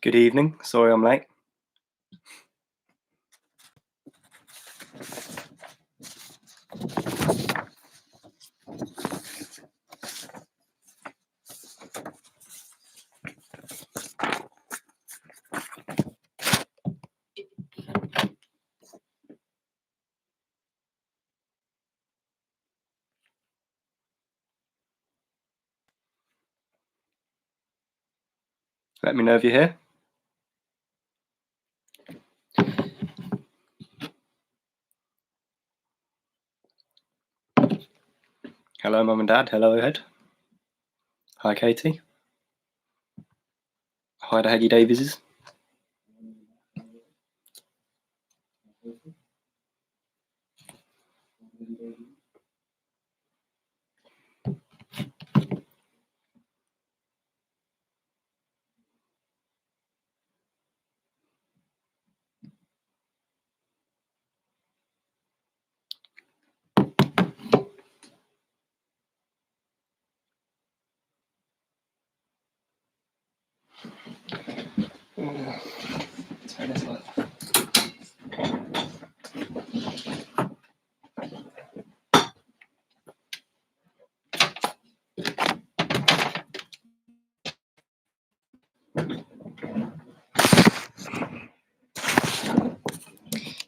Good evening. Sorry I'm late. Let me know if you're here. Hello, Mum and Dad. Hello, Ed. Hi, Katie. Hi, the Haggy Davises.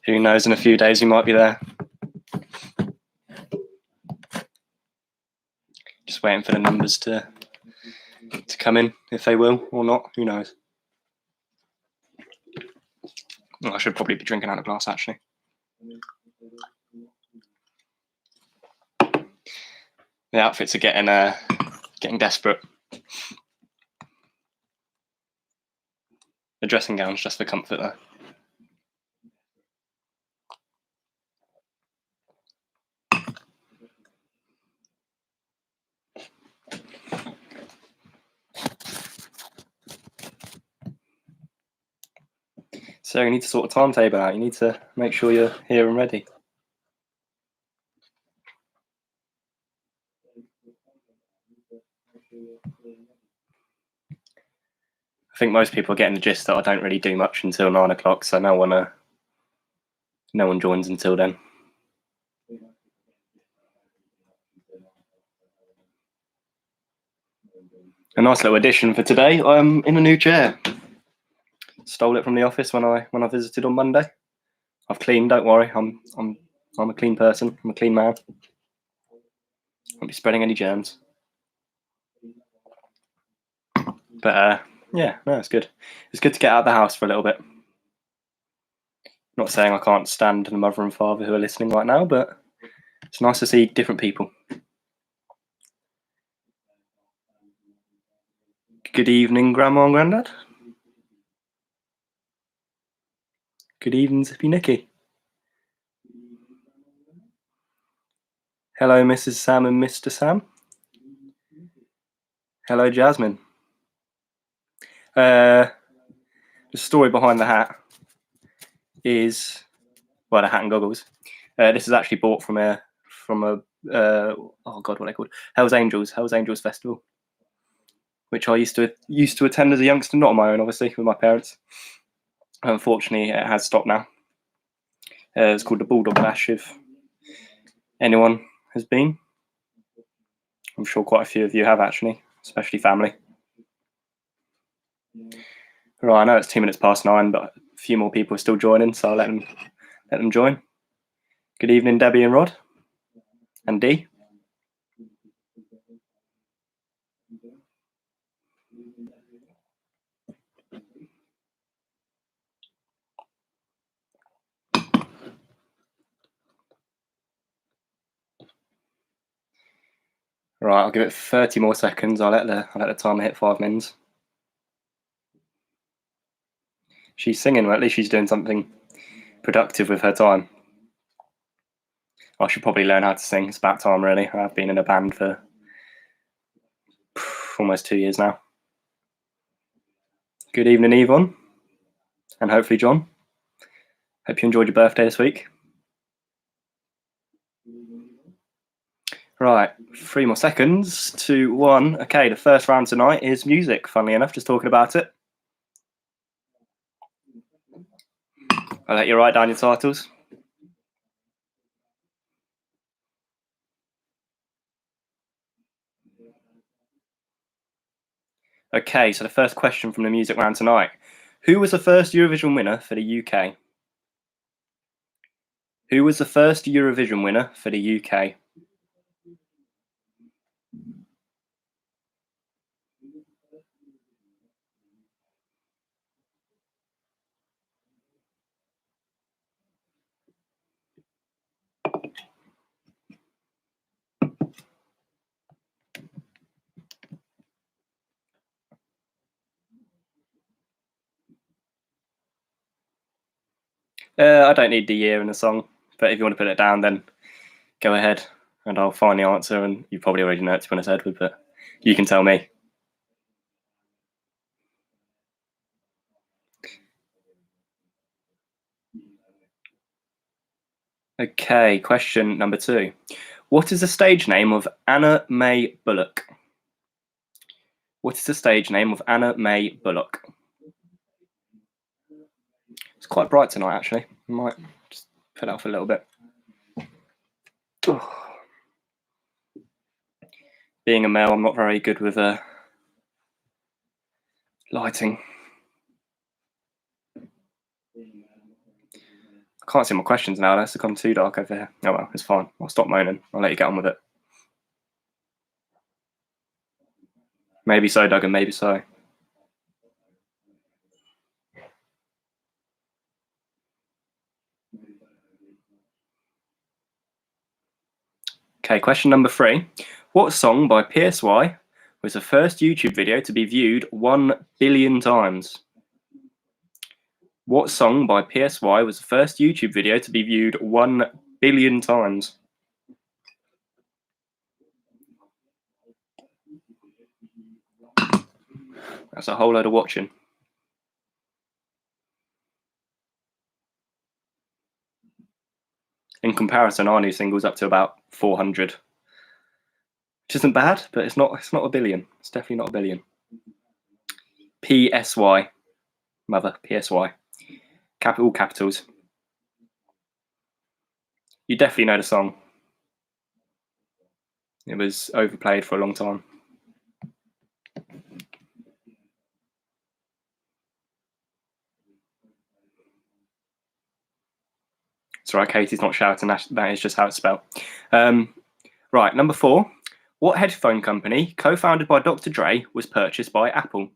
Who knows, in a few days you might be there. Just waiting for the numbers to come in, if they will or not. Who knows? Well, I should probably be drinking out of glass, actually. The outfits are getting desperate. The dressing gown's just for comfort, though. So you need to sort a timetable out. You need to make sure you're here and ready. I think most people are getting the gist that I don't really do much until 9 o'clock, so no one joins until then. A nice little addition for today. I'm in a new chair. Stole it from the office when I visited on Monday. I've cleaned. Don't worry. I'm a clean person. I'm a clean man. Won't be spreading any germs. But yeah, no, it's good. It's good to get out of the house for a little bit. Not saying I can't stand the mother and father who are listening right now, but it's nice to see different people. Good evening, Grandma and Grandad. Good evening, Zippy Nicky. Hello, Mrs. Sam and Mr. Sam. Hello, Jasmine. The story behind the hat is, well, the hat and goggles. This is actually bought from a oh god, what are they called? Hell's Angels Festival, which I used to attend as a youngster, not on my own, obviously, with my parents. Unfortunately, it has stopped now. It's called the Bulldog Bash. If anyone has been, I'm sure quite a few of you have, actually, especially family. Right, I know it's 2 minutes past 9, but a few more people are still joining, so I'll let them join. Good evening, Debbie and Rod, and Dee. Right, I'll give it 30 more seconds. I'll let the timer hit 5 minutes. She's singing, well, at least she's doing something productive with her time. I should probably learn how to sing. It's about time, really. I've been in a band for almost 2 years now. Good evening, Yvonne, and hopefully John. Hope you enjoyed your birthday this week. Right, 3 more seconds, 2, 1. Okay, the first round tonight is music, funnily enough, just talking about it. I'll let you write down your titles. Okay, so the first question from the music round tonight. Who was the first Eurovision winner for the UK? Who was the first Eurovision winner for the UK? I don't need the year in the song, but if you want to put it down, then go ahead, and I'll find the answer. And you probably already know it, to be honest, Edward, but you can tell me. Okay, question number 2. What is the stage name of Anna May Bullock? What is the stage name of Anna May Bullock? It's quite bright tonight, actually. I might just put it off a little bit. Being a male, I'm not very good with lighting. I can't see my questions now. It's gone too dark over here. Oh well, it's fine. I'll stop moaning. I'll let you get on with it. Maybe so, Duggan. Maybe so. Okay, question number 3. What song by PSY was the first YouTube video to be viewed 1 billion times? What song by PSY was the first YouTube video to be viewed 1 billion times? That's a whole load of watching. In comparison, our new single's up to about 400. Which isn't bad, but it's not a billion. It's definitely not a billion. PSY. Mother, PSY. Capital capitals. You definitely know the song. It was overplayed for a long time. It's right, Katie's not shouting. That is just how it's spelled. Right, number 4. What headphone company, co-founded by Dr. Dre, was purchased by Apple?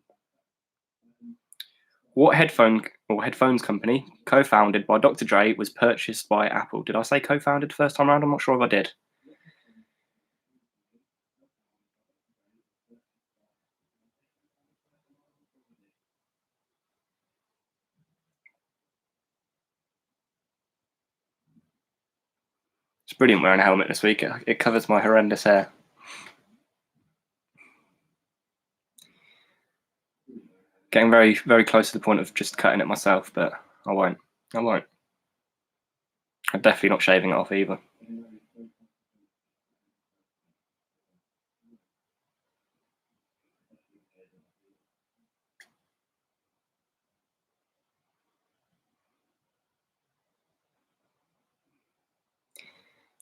What headphones company, co-founded by Dr. Dre, was purchased by Apple? Did I say co-founded first time around? I'm not sure if I did. It's brilliant wearing a helmet this week. It covers my horrendous hair. Getting very, very close to the point of just cutting it myself, but I won't. I'm definitely not shaving it off either.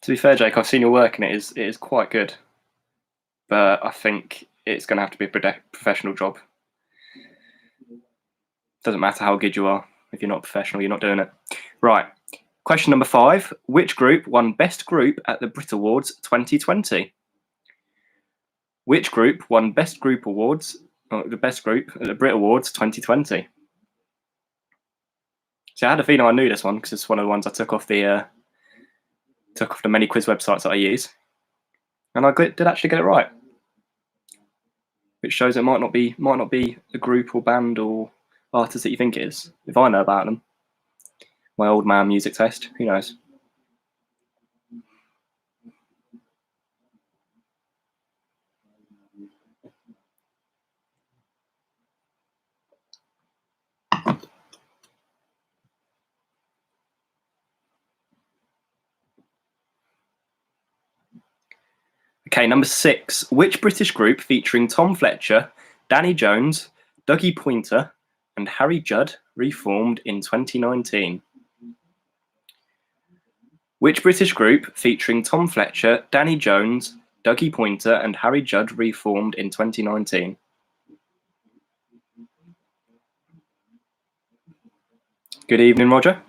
To be fair, Jake, I've seen your work and it is quite good, but I think it's going to have to be a professional job. Doesn't matter how good you are. If you're not professional, you're not doing it. Right. Question number 5. Which group won Best Group at the Brit Awards 2020? Which group won Best Group Awards, the Best Group at the Brit Awards 2020? So I had a feeling I knew this one because it's one of the ones I took off the many quiz websites that I use, and I did actually get it right, which shows it might not be a group or band or artist that you think it is. If I know about them, my old man music taste, who knows? Okay, number 6. Which British group featuring Tom Fletcher, Danny Jones, Dougie Pointer, and Harry Judd reformed in 2019? Which British group featuring Tom Fletcher, Danny Jones, Dougie Poynter, and Harry Judd reformed in 2019? Good evening, Roger.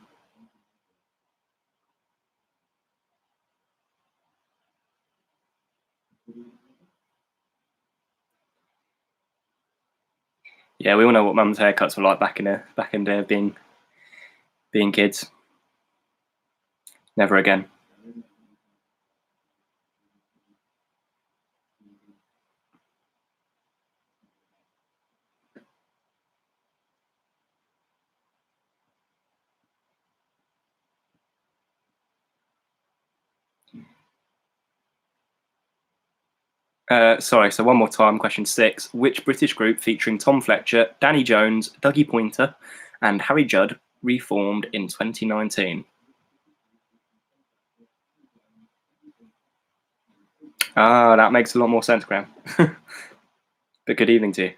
Yeah, we all know what mum's haircuts were like back in the day of being kids. Never again. Sorry, so one more time, question 6. Which British group featuring Tom Fletcher, Danny Jones, Dougie Poynter, and Harry Judd reformed in 2019? Ah, that makes a lot more sense, Graham. But good evening to you.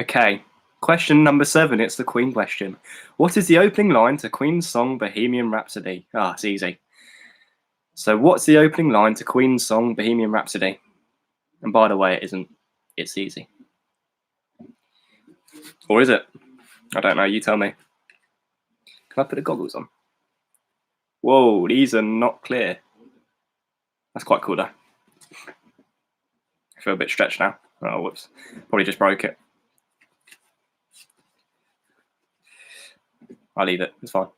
Okay, question number 7. It's the Queen question. What is the opening line to Queen's song Bohemian Rhapsody? Ah, it's easy. So what's the opening line to Queen's song Bohemian Rhapsody? And by the way, it isn't. It's easy. Or is it? I don't know. You tell me. Can I put the goggles on? Whoa, these are not clear. That's quite cool, though. I feel a bit stretched now. Oh, whoops. Probably just broke it. I'll leave it. It's fine.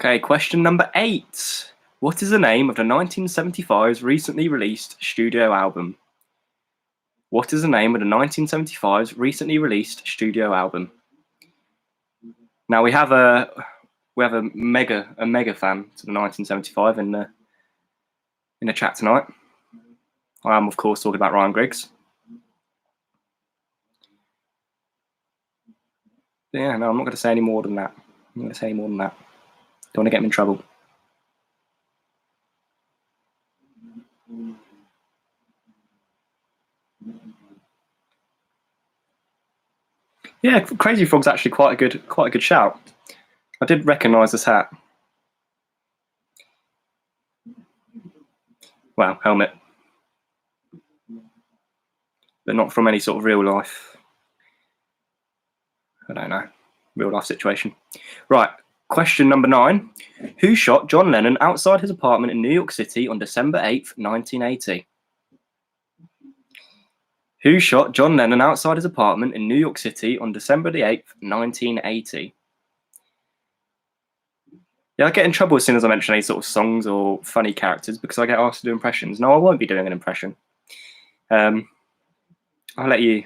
Okay, question number 8. What is the name of the 1975's recently released studio album? What is the name of the 1975's recently released studio album? Now we have a mega fan to the 1975 in the chat tonight. I am, of course, talking about Ryan Griggs. But yeah, no, I'm not going to say any more than that. I'm not going to say any more than that. Don't want to get him in trouble. Yeah, Crazy Frog's actually quite a good shout. I did recognise this hat. Well, helmet, but not from any sort of real life. I don't know, real life situation. Right, question number 9. Who shot John Lennon outside his apartment in New York City on December 8th, 1980? Who shot John Lennon outside his apartment in New York City on December the 8th, 1980? Yeah, I get in trouble as soon as I mention any sort of songs or funny characters because I get asked to do impressions. No, I won't be doing an impression. I'll let you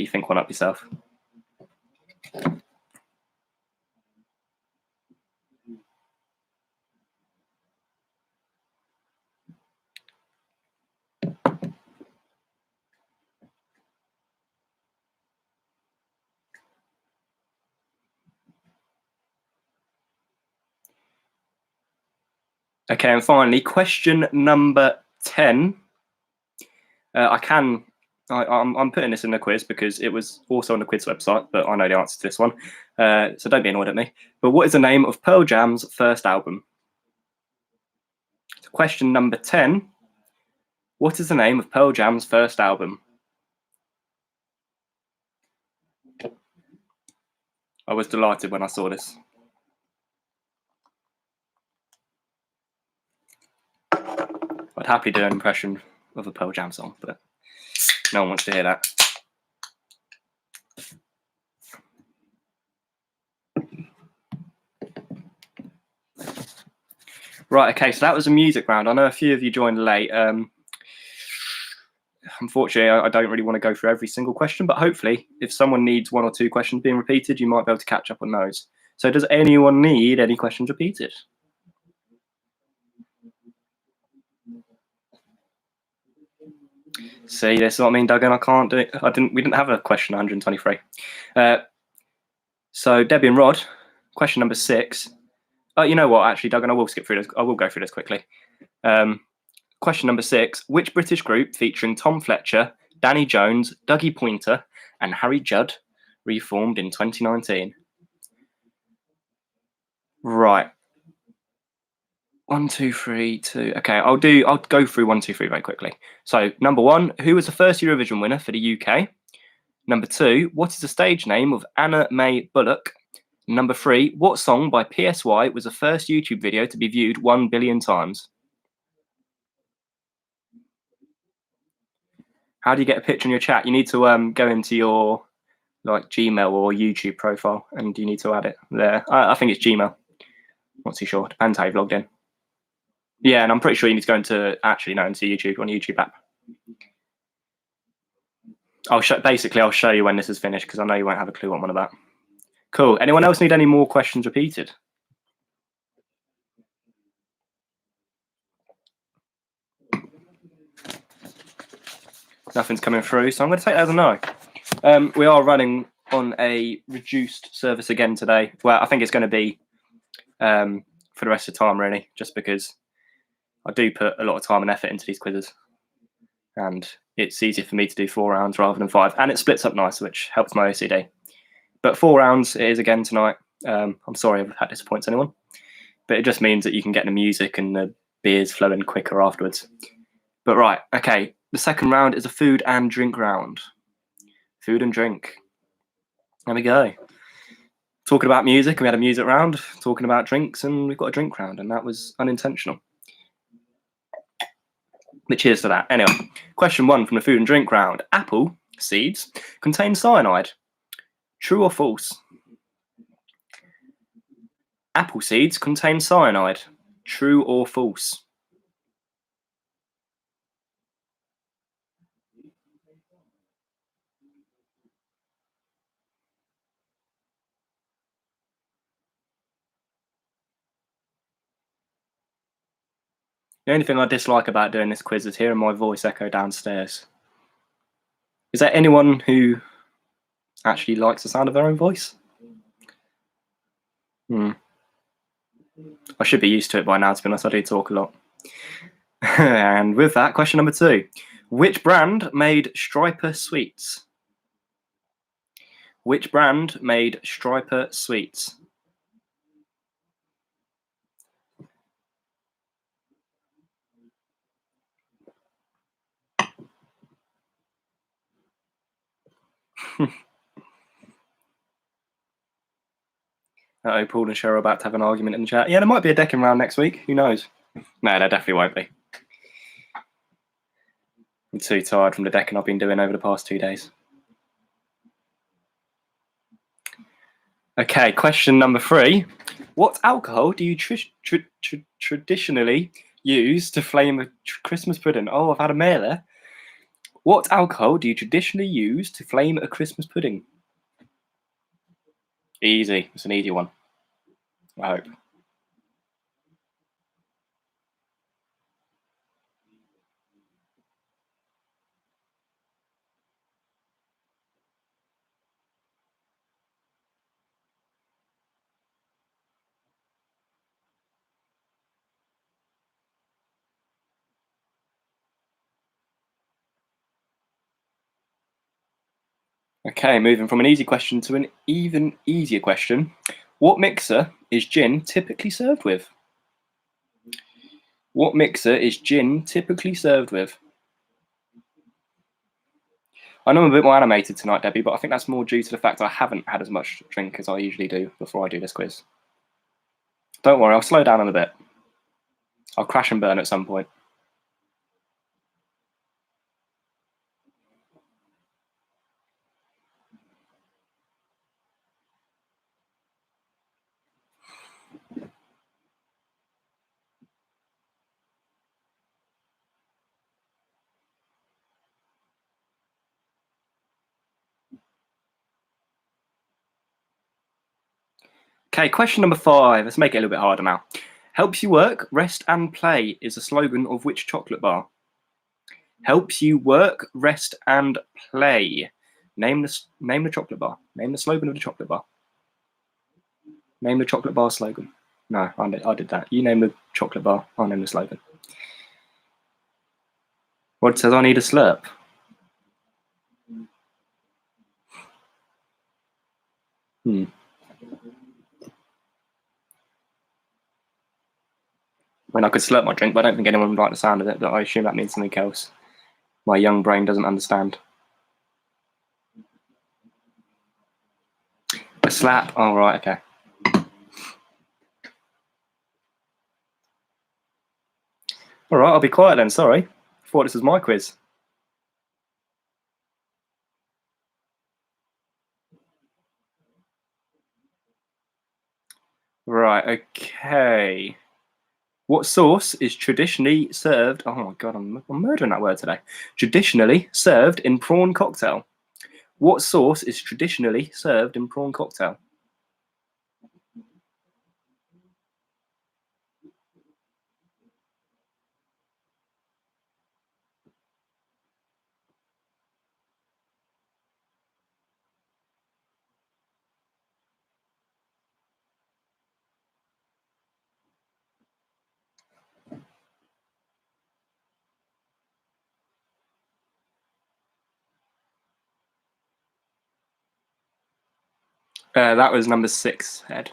think one up yourself. Okay, and finally, question number 10. I'm putting this in the quiz because it was also on the quiz website, but I know the answer to this one, so don't be annoyed at me. But what is the name of Pearl Jam's first album? So question number 10. What is the name of Pearl Jam's first album? I was delighted when I saw this. I'd happily do an impression of a Pearl Jam song, but no one wants to hear that. Right, okay, so that was a music round. I know a few of you joined late. Unfortunately, I don't really want to go through every single question, but hopefully, if someone needs 1 or 2 questions being repeated, you might be able to catch up on those. So does anyone need any questions repeated? See, this is what I mean, Duggan. I can't do it. We didn't have a question 123. So Debbie and Rod, question number 6. You know what? Actually, Duggan, I will skip through this. I will go through this quickly. Question number 6. Which British group featuring Tom Fletcher, Danny Jones, Dougie Pointer, and Harry Judd reformed in 2019? Right. 1, 2, 3, 2. Okay, I'll go through 1, 2, 3 very quickly. So, number 1, who was the first Eurovision winner for the UK? Number 2, what is the stage name of Anna May Bullock? Number 3, what song by PSY was the first YouTube video to be viewed 1 billion times? How do you get a picture in your chat? You need to go into your like Gmail or YouTube profile, and you need to add it there. I think it's Gmail. Not too sure. Depends how you've logged in. Yeah, and I'm pretty sure you need to go into into YouTube on the YouTube app. I'll show you when this is finished because I know you won't have a clue what I'm on about. Cool. Anyone else need any more questions repeated? Nothing's coming through, so I'm going to take that as a no. We are running on a reduced service again today. Well, I think it's going to be for the rest of the time, really, just because I do put a lot of time and effort into these quizzes. And it's easier for me to do 4 rounds rather than 5. And it splits up nice, which helps my OCD. But 4 rounds it is again tonight. I'm sorry if that disappoints anyone. But it just means that you can get the music and the beers flowing quicker afterwards. But right, okay. The second round is a food and drink round. Food and drink. There we go. Talking about music, we had a music round. Talking about drinks, and we've got a drink round, and that was unintentional. But cheers to that. Anyway, question 1 from the food and drink round. Apple seeds contain cyanide. True or false? Apple seeds contain cyanide. True or false? The only thing I dislike about doing this quiz is hearing my voice echo downstairs. Is there anyone who actually likes the sound of their own voice? I should be used to it by now, to be honest. I do talk a lot. And with that, question number 2. Which brand made Striper sweets? Which brand made Striper sweets? Paul and Cheryl are about to have an argument in the chat. Yeah, there might be a decking round next week. Who knows? No, there definitely won't be. I'm too tired from the decking I've been doing over the past 2 days. Okay, question number 3. What alcohol do you traditionally use to flame a Christmas pudding? Oh, I've had a mare there. What alcohol do you traditionally use to flame a Christmas pudding? Easy. It's an easy one. I hope. Okay, moving from an easy question to an even easier question. What mixer is gin typically served with? What mixer is gin typically served with? I know I'm a bit more animated tonight, Debbie, but I think that's more due to the fact I haven't had as much drink as I usually do before I do this quiz. Don't worry, I'll slow down in a bit. I'll crash and burn at some point. Okay, question number 5. Let's make it a little bit harder now. Helps you work, rest and play is the slogan of which chocolate bar? Helps you work, rest and play. Name the chocolate bar. Name the slogan of the chocolate bar. Name the chocolate bar slogan. No, I did that. You name the chocolate bar, I'll name the slogan. What says I need a slurp? Hmm. I mean, I could slurp my drink, but I don't think anyone would like the sound of it, but I assume that means something else. My young brain doesn't understand. A slap? Oh, right, okay. All right, I'll be quiet then, sorry. I thought this was my quiz. Right, okay. What sauce is traditionally served? Oh my god, I'm murdering that word today. Traditionally served in prawn cocktail. What sauce is traditionally served in prawn cocktail? That was number 6, Ed.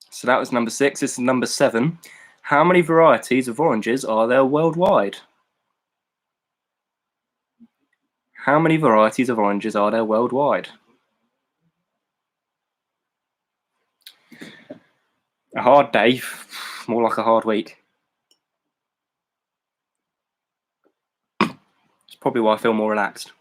So that was number 6. This is number 7. How many varieties of oranges are there worldwide? How many varieties of oranges are there worldwide? A hard day, more like a hard week. It's probably why I feel more relaxed.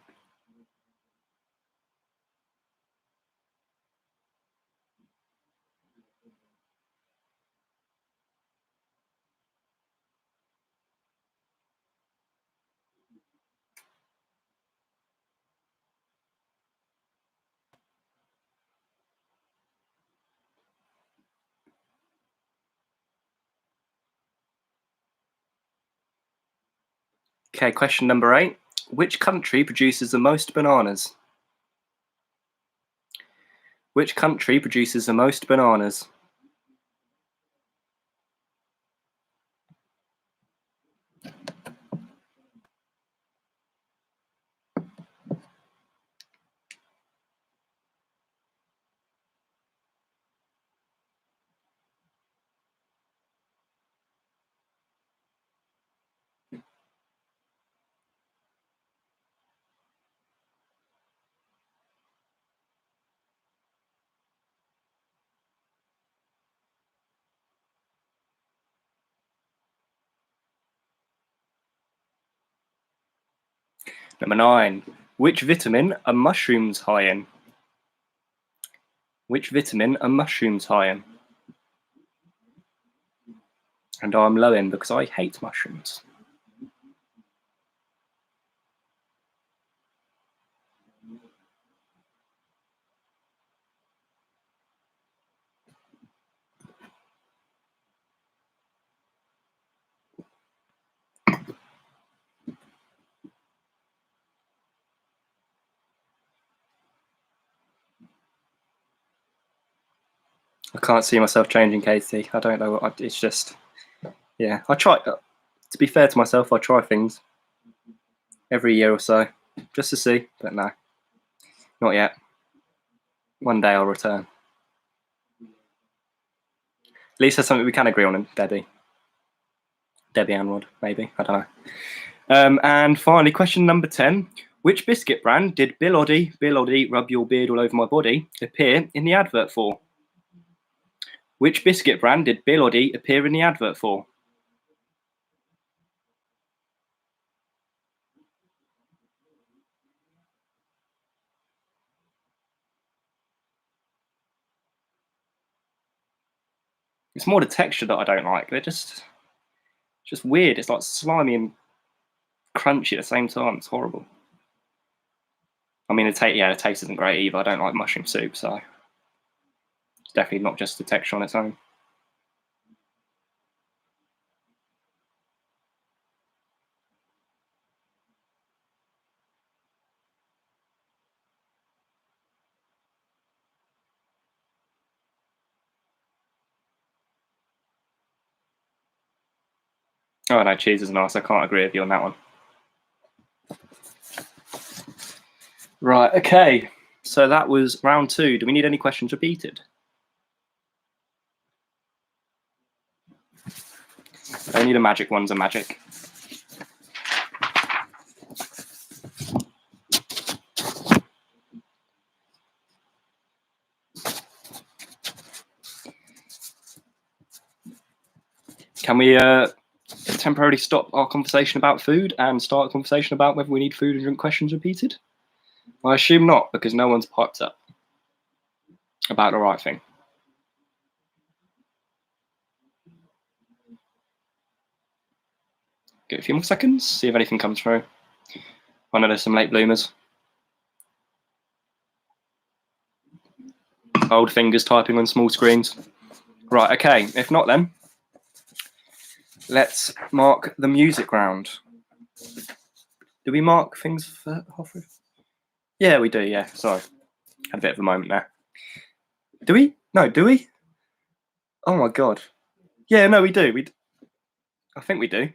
Okay, question number 8. Which country produces the most bananas? Which country produces the most bananas? Number 9. Which vitamin are mushrooms high in? Which vitamin are mushrooms high in? And I'm low in because I hate mushrooms. I can't see myself changing, Katie. I don't know. It's just, yeah. I try. To be fair to myself, I try things every year or so just to see, but no, not yet. One day I'll return. At least there's something we can agree on, Debbie. Debbie Anwad, maybe. I don't know. And finally, question number 10. Which biscuit brand did Bill Oddie, rub your beard all over my body, appear in the advert for? Which biscuit brand did Bill Oddie appear in the advert for? It's more the texture that I don't like. They're just weird. It's like slimy and crunchy at the same time. It's horrible. I mean, the taste isn't great either. I don't like mushroom soup, so it's definitely not just the texture on its own. Oh no, cheese is nice. I can't agree with you on that one. Right, okay. So that was round 2. Do we need any questions repeated? Only the magic ones are magic. Can we temporarily stop our conversation about food and start a conversation about whether we need food and drink questions repeated? I assume not, because no one's piped up about the right thing. Give it a few more seconds, see if anything comes through. I know there's some late bloomers. Old fingers typing on small screens. Right, okay, if not then, let's mark the music round. Do we mark things for halfway? Yeah, we do, yeah, sorry. Had a bit of a moment there. Do we? No, do we? Oh my god. Yeah, no, we do. I think we do.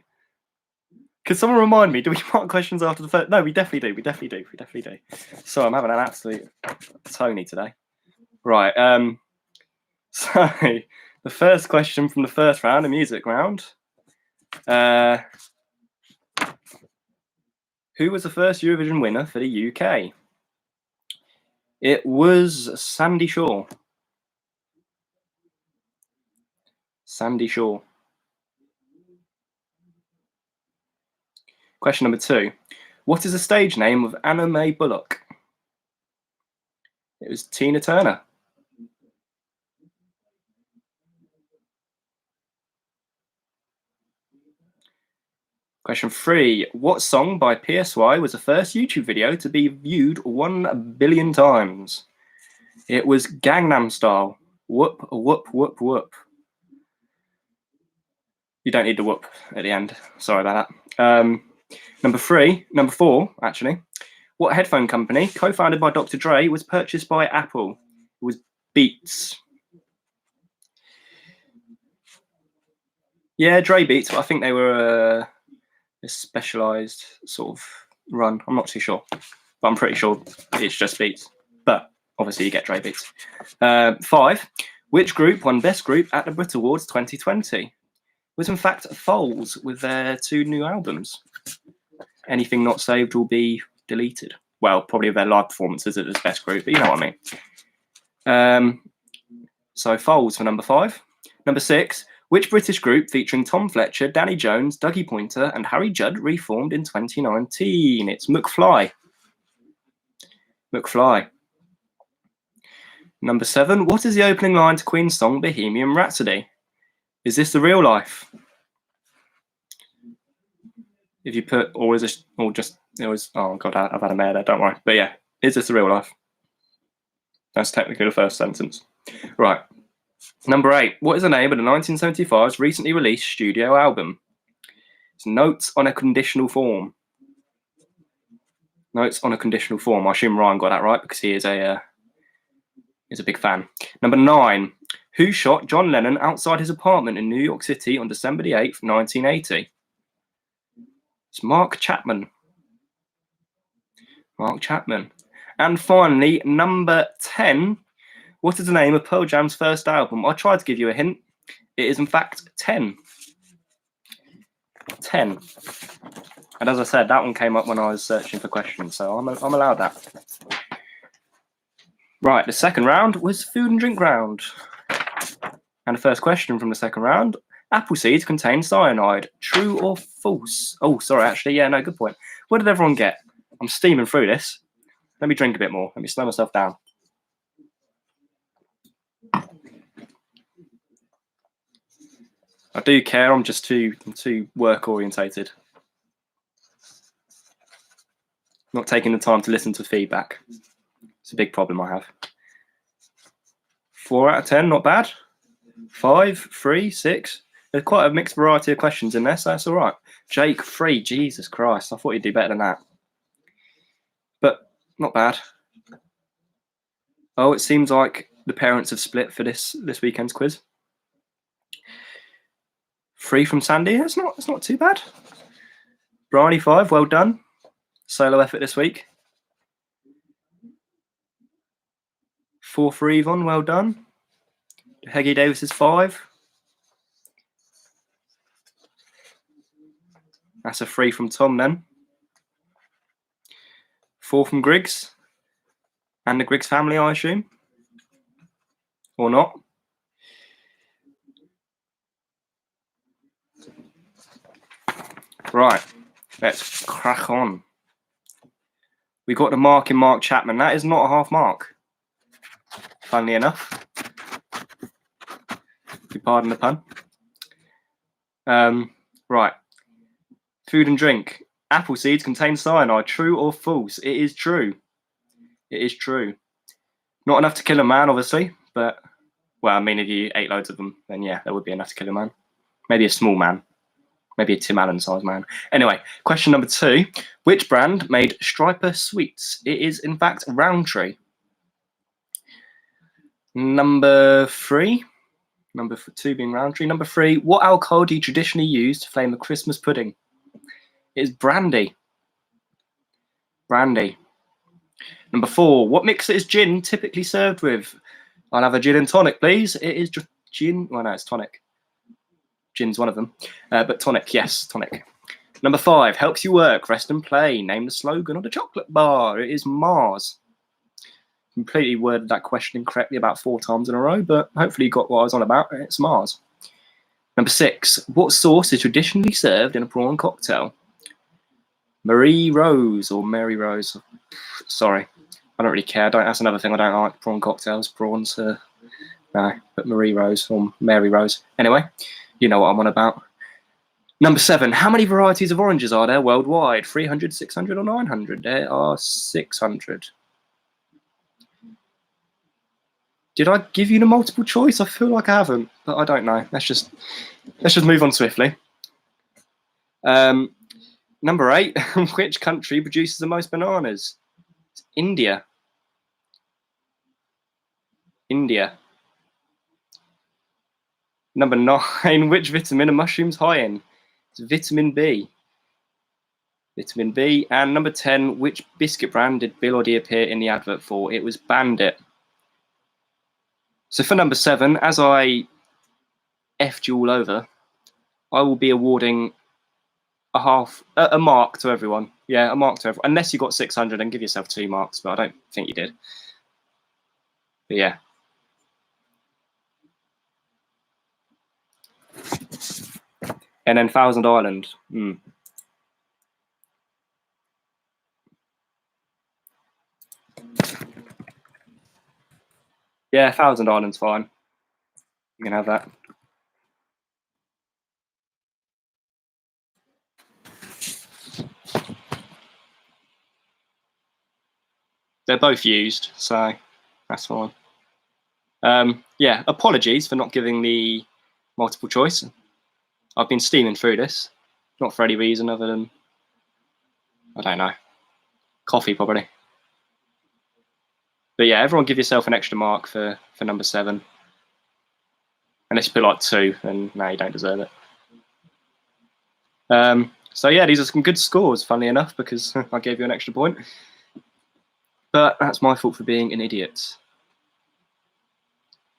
Could someone remind me, do we mark questions after the first? No, we definitely do. We definitely do. So I'm having an absolute Tony today. Right, so the first question from the first round, the music round. Who was the first Eurovision winner for the UK? It was Sandy Shaw. Sandy Shaw. Question number 2. What is the stage name of Anna Mae Bullock? It was Tina Turner. Question 3. What song by PSY was the first YouTube video to be viewed 1 billion times? It was Gangnam Style. Whoop, whoop, whoop, whoop. You don't need the whoop at the end. Sorry about that. Number 4, actually. What headphone company, co-founded by Dr. Dre, was purchased by Apple? It was Beats. Yeah, Dre Beats, but I think they were a specialised sort of run. I'm not too sure, but I'm pretty sure it's just Beats. But obviously you get Dre Beats. 5. Which group won Best Group at the Brit Awards 2020? It was in fact Foals with their 2 new albums. Anything not saved will be deleted. Well, probably their live performances as Best Group, but you know what I mean. So Foals for number 5. Number 6. Which British group featuring Tom Fletcher, Danny Jones, Dougie Pointer, and Harry Judd reformed in 2019? It's McFly. McFly. Number 7. What is the opening line to Queen's song Bohemian Rhapsody? Is this the real life? If you put, or is this, or just, it was, oh god, I've had a mare there, don't worry. But yeah, is this the real life? That's technically the first sentence. Right. Number 8. What is the name of the 1975's recently released studio album? It's Notes on a Conditional Form. Notes on a Conditional Form. I assume Ryan got that right because he is a big fan. Number 9. Who shot John Lennon outside his apartment in New York City on December the 8th, 1980? It's Mark Chapman. Mark Chapman. And finally, number 10. What is the name of Pearl Jam's first album? I tried to give you a hint. It is in fact 10. 10. And as I said, that one came up when I was searching for questions, so I'm allowed that. Right, the second round was food and drink round. And the first question from the second round, apple seeds contain cyanide. True or false? Oh, sorry, actually, yeah, no, good point. What did everyone get? I'm steaming through this. Let me drink a bit more. Let me slow myself down. I do care, I'm just too work orientated. Not taking the time to listen to feedback. It's a big problem I have. 4 out of 10, not bad. 5, 3, 6. There's quite a mixed variety of questions in there, so that's all right. Jake, 3, Jesus Christ. I thought you'd do better than that. But not bad. Oh, it seems like the parents have split for this weekend's quiz. 3 from Sandy. It's not too bad. Bryony 5, well done. Solo effort this week. 4 for Yvonne, well done. Heggy Davis is 5. That's a 3 from Tom then. 4 from Griggs. And the Griggs family, I assume. Or not. Right, let's crack on. We got the mark in Mark Chapman. That is not a half mark. Funnily enough. If you pardon the pun. Right. Food and drink. Apple seeds contain cyanide. True or false? It is true. It is true. Not enough to kill a man, obviously, but, well, I mean, if you ate loads of them, then yeah, that would be enough to kill a man. Maybe a small man. Maybe a Tim Allen size man. Anyway, question number 2. Which brand made Striper sweets? It is, in fact, Roundtree. Number 3. Number 2 being Roundtree. Number 3. What alcohol do you traditionally use to flame a Christmas pudding? It is brandy. Brandy. Number 4. What mixer is gin typically served with? I'll have a gin and tonic, please. It is just gin. Well, no, it's tonic. Gin's one of them. But tonic, yes, tonic. Number 5. Helps you work, rest and play. Name the slogan of the chocolate bar. It is Mars. Completely worded that question incorrectly about 4 times in a row, but hopefully you got what I was on about. It's Mars. Number 6. What sauce is traditionally served in a prawn cocktail? Marie Rose or Mary Rose. Sorry, I don't really care. That's another thing I don't like. Prawn cocktails, prawns. No, but Marie Rose or Mary Rose. Anyway, you know what I'm on about. Number 7. How many varieties of oranges are there worldwide? 300, 600, or 900? There are 600. Did I give you the multiple choice? I feel like I haven't, but I don't know. Let's just move on swiftly. Number 8. Which country produces the most bananas? It's India. India. Number 9. Which vitamin are mushrooms high in? It's vitamin B. Vitamin B. And number 10. Which biscuit brand did Bill Oddie appear in the advert for? It was Bandit. So for number 7, as I effed you all over, I will be awarding a mark to everyone. Yeah, a mark to everyone. Unless you got 600, and give yourself 2 marks, but I don't think you did. But yeah. And then Thousand Island. Yeah, Thousand Island's fine. You can have that. They're both used, so that's fine. Yeah, apologies for not giving the multiple choice. I've been steaming through this, not for any reason other than, I don't know, coffee probably. But yeah, everyone give yourself an extra mark for number 7. Unless you put like 2, then no, you don't deserve it. So yeah, these are some good scores, funnily enough, because I gave you an extra point. But that's my fault for being an idiot.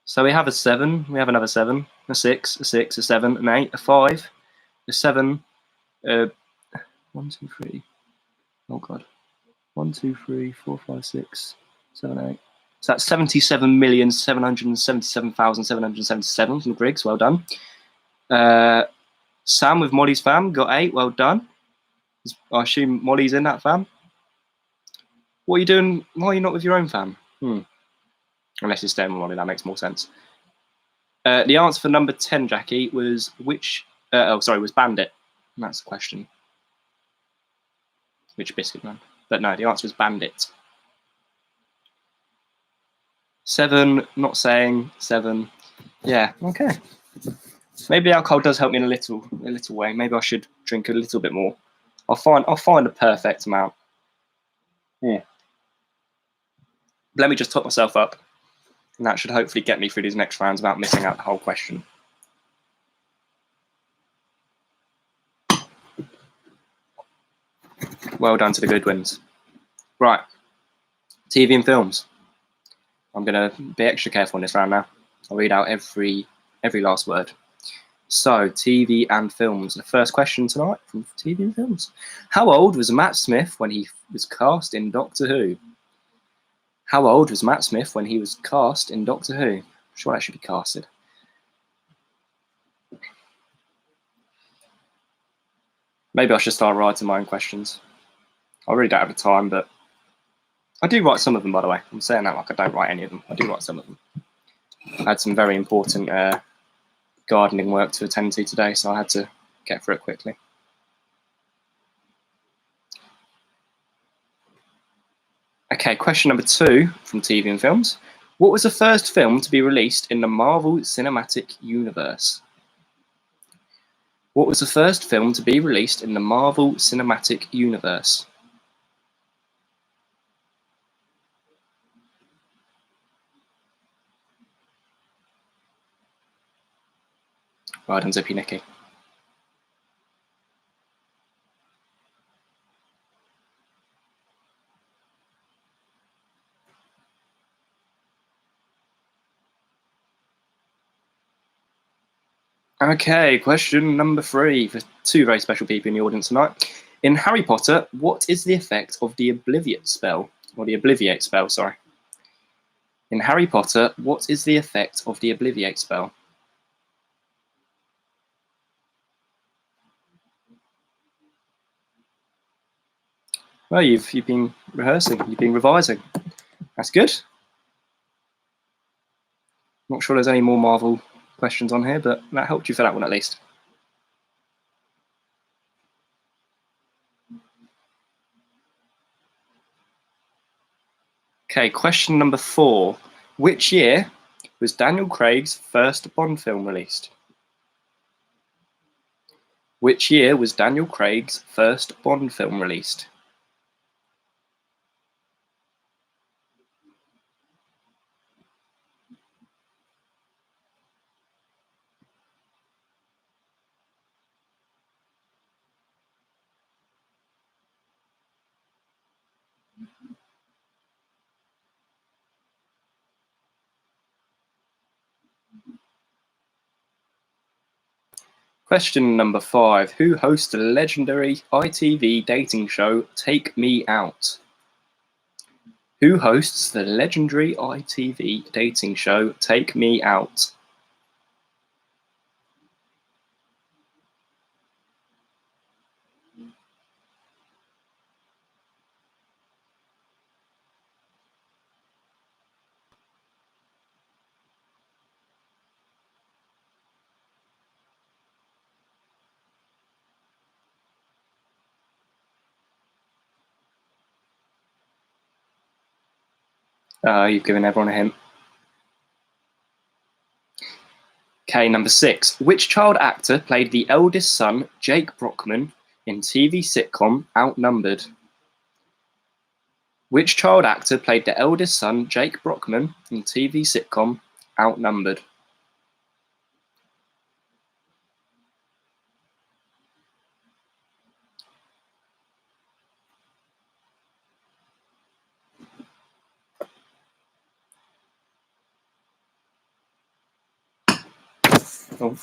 So we have a 7, we have another 7, a 6, a 6, a 7, an 8, a 5, a 7, 1, 2, 3. Oh god. 1, 2, 3, 4, 5, 6, 7, 8. So that's 77,777,777 from Griggs. Well done. Sam with Molly's fam got 8. Well done. I assume Molly's in that fam. What are you doing? Why are you not with your own fam? Unless you're staying with Molly, that makes more sense. The answer for number 10, Jackie, was which? Was Bandit. And that's the question. Which biscuit man? But no, the answer was Bandit. 7, not saying 7. Yeah, okay. Maybe alcohol does help me in a little way. Maybe I should drink a little bit more. I'll find a perfect amount. Yeah. Let me just top myself up, and that should hopefully get me through these next rounds without missing out the whole question. Well done to the good ones. Right, TV and films. I'm going to be extra careful in this round now. I'll read out every last word. So, TV and films. The first question tonight from TV and films. How old was Matt Smith when he was cast in Doctor Who? How old was Matt Smith when he was cast in Doctor Who? I'm sure that should be casted. Maybe I should start writing my own questions. I really don't have the time, but I do write some of them, by the way. I'm saying that like I don't write any of them. I do write some of them. I had some very important gardening work to attend to today, so I had to get through it quickly. Okay, question number 2 from TV and films. What was the first film to be released in the Marvel Cinematic Universe? What was the first film to be released in the Marvel Cinematic Universe? Well done, Zippy Nicky. Okay, question number 3 for 2 very special people in the audience tonight. In Harry Potter, what is the effect of the Obliviate spell? Or the Obliviate spell, sorry. In Harry Potter, what is the effect of the Obliviate spell? Well, you've been rehearsing, you've been revising. That's good. Not sure there's any more Marvel questions on here, but that helped you for that one at least. Okay, question number 4. Which year was Daniel Craig's first Bond film released? Which year was Daniel Craig's first Bond film released? Question number 5. Who hosts the legendary ITV dating show Take Me Out? Who hosts the legendary ITV dating show Take Me Out? You've given everyone a hint. Okay, number 6. Which child actor played the eldest son, Jake Brockman, in TV sitcom Outnumbered? Which child actor played the eldest son, Jake Brockman, in TV sitcom Outnumbered? Oh.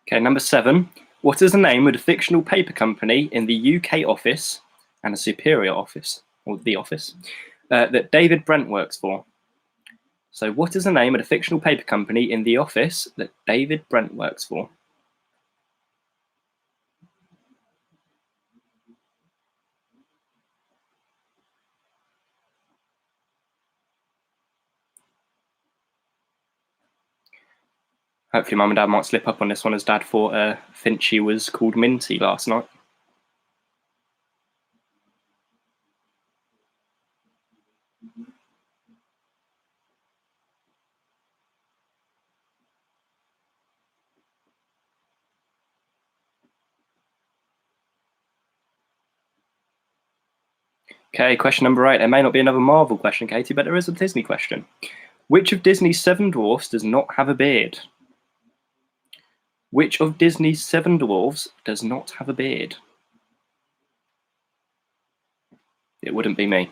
Okay, number 7. What is the name of the fictional paper company in the UK office and a superior office, or the office, that David Brent works for? So, what is the name of the fictional paper company in the office that David Brent works for? Hopefully, Mum and Dad might slip up on this one, as Dad thought Finchy was called Minty last night. Okay, question number 8. There may not be another Marvel question, Katie, but there is a Disney question. Which of Disney's 7 dwarfs does not have a beard? Which of Disney's 7 dwarfs does not have a beard? It wouldn't be me.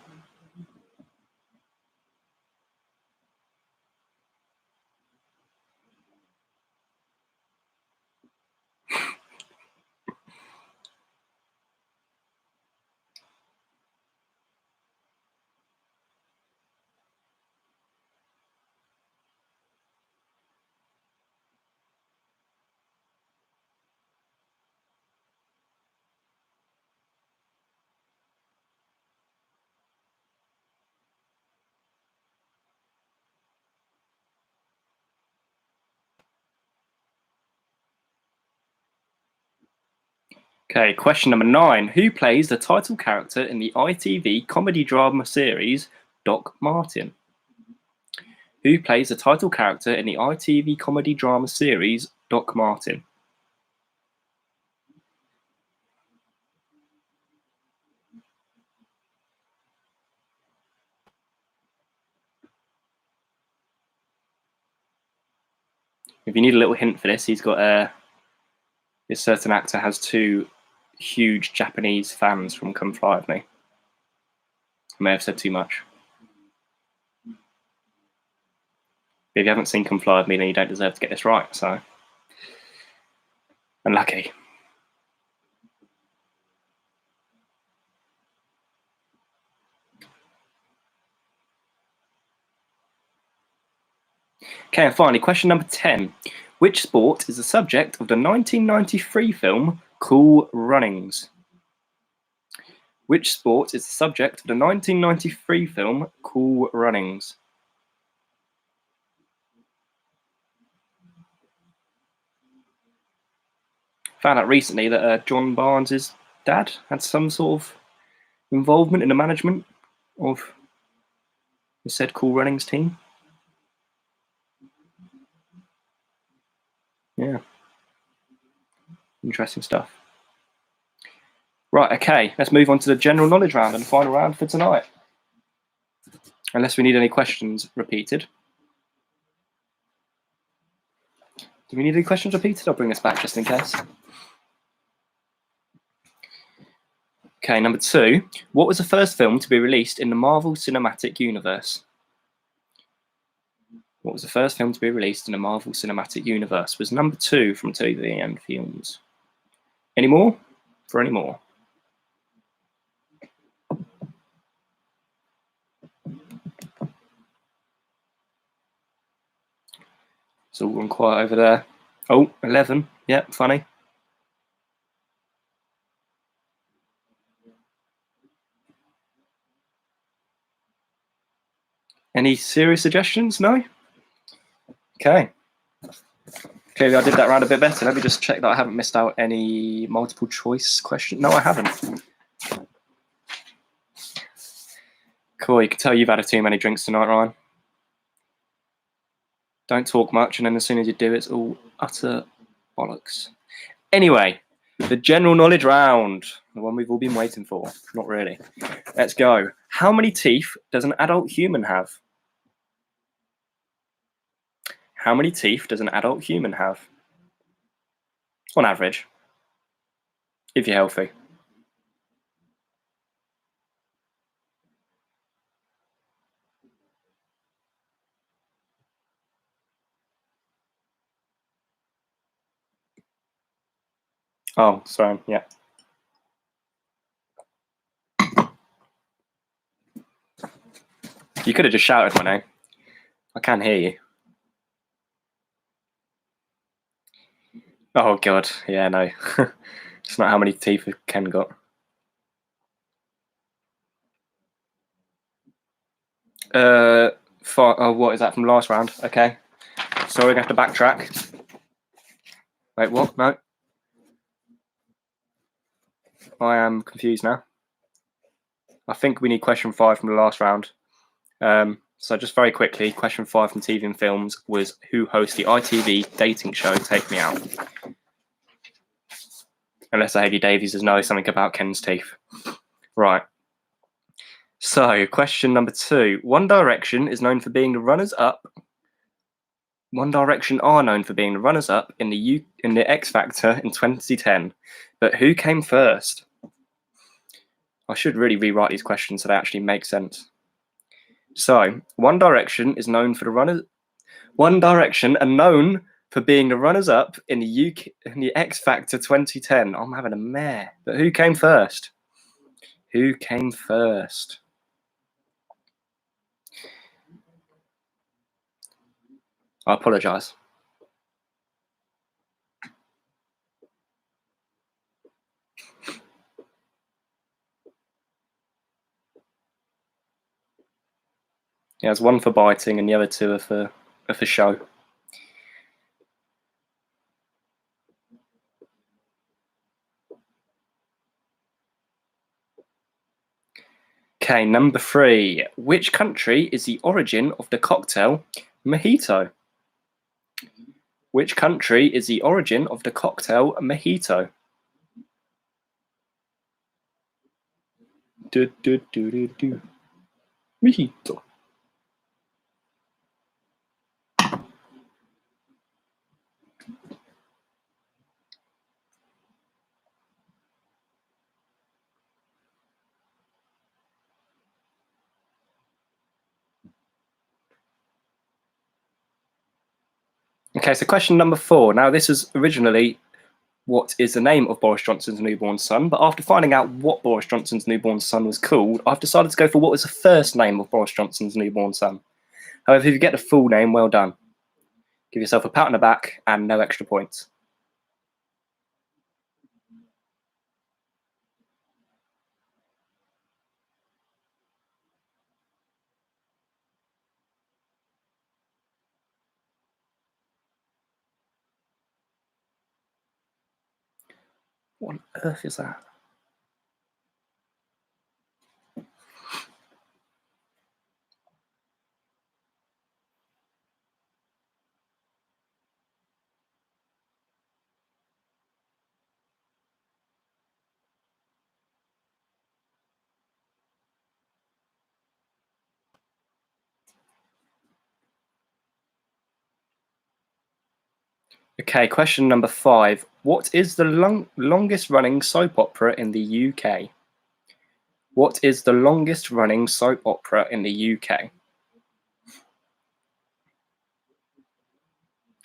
Okay, question number 9. Who plays the title character in the ITV comedy drama series Doc Martin? Who plays the title character in the ITV comedy drama series Doc Martin? If you need a little hint for this, he's got this certain actor has 2 huge Japanese fans from Come Fly With Me. I may have said too much. If you haven't seen Come Fly With Me, then you don't deserve to get this right, so unlucky. Okay, and finally, question number 10. Which sport is the subject of the 1993 film Cool Runnings? Which sport is the subject of the 1993 film Cool Runnings? Found out recently that John Barnes' dad had some sort of involvement in the management of the said Cool Runnings team. Yeah. Interesting stuff. Right, okay, let's move on to the general knowledge round and the final round for tonight. Unless we need any questions repeated. Do we need any questions repeated? I'll bring this back just in case. Okay, number 2. What was the first film to be released in the Marvel Cinematic Universe? What was the first film to be released in the Marvel Cinematic Universe? Was number 2 from TV and films. Any more? For any more? It's all gone quiet over there. Oh, 11. Yep, funny. Any serious suggestions? No? Okay. Clearly I did that round a bit better. Let me just check that I haven't missed out any multiple choice question. No, I haven't. Cool, you can tell you've had too many drinks tonight, Ryan. Don't talk much, and then as soon as you do, it's all utter bollocks. Anyway, the general knowledge round, the one we've all been waiting for. Not really. Let's go. How many teeth does an adult human have? How many teeth does an adult human have? On average, if you're healthy. Oh, sorry, yeah. You could have just shouted my name. I can hear you. Oh, God. Yeah, no. It's not how many teeth Ken got. Oh, what is that from last round? Okay. So we're going to have to backtrack. Wait, what? No. I am confused now. I think we need question 5 from the last round. So just very quickly, question 5 from TV and Films was who hosts the ITV dating show Take Me Out? Unless Haley Davies knows something about Ken's teeth. Right. So, question number 2. One Direction is known for being the runners-up. One Direction are known for being the runners-up in the X Factor in 2010, but who came first? I should really rewrite these questions so they actually make sense. So, One Direction is known for the runners. One Direction are known for being the runners-up in the X Factor 2010. I'm having a mare. But who came first? Who came first? I apologise. Yeah, there's one for biting and the other two are for show. Okay, number 3. Which country is the origin of the cocktail mojito? Which country is the origin of the cocktail mojito? Mojito. Okay, so question number 4. Now, this is originally what is the name of Boris Johnson's newborn son, but after finding out what Boris Johnson's newborn son was called, I've decided to go for what was the first name of Boris Johnson's newborn son. However, if you get the full name, well done. Give yourself a pat on the back and no extra points. What on earth is that? Okay, question number 5. What is the longest running soap opera in the UK? What is the longest running soap opera in the UK?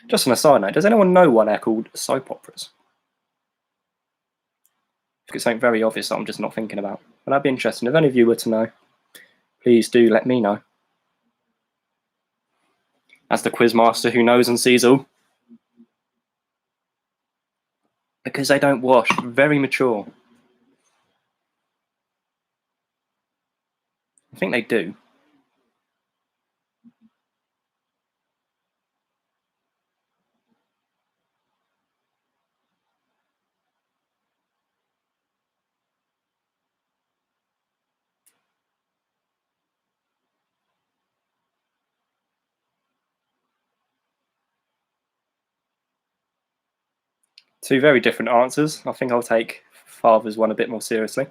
Just on a side note, does anyone know why they're called soap operas? It's something very obvious that I'm just not thinking about. But that'd be interesting. If any of you were to know, please do let me know. As the quizmaster who knows and sees all. Because they don't wash. Very mature. I think they do. Two very different answers. I think I'll take father's one a bit more seriously.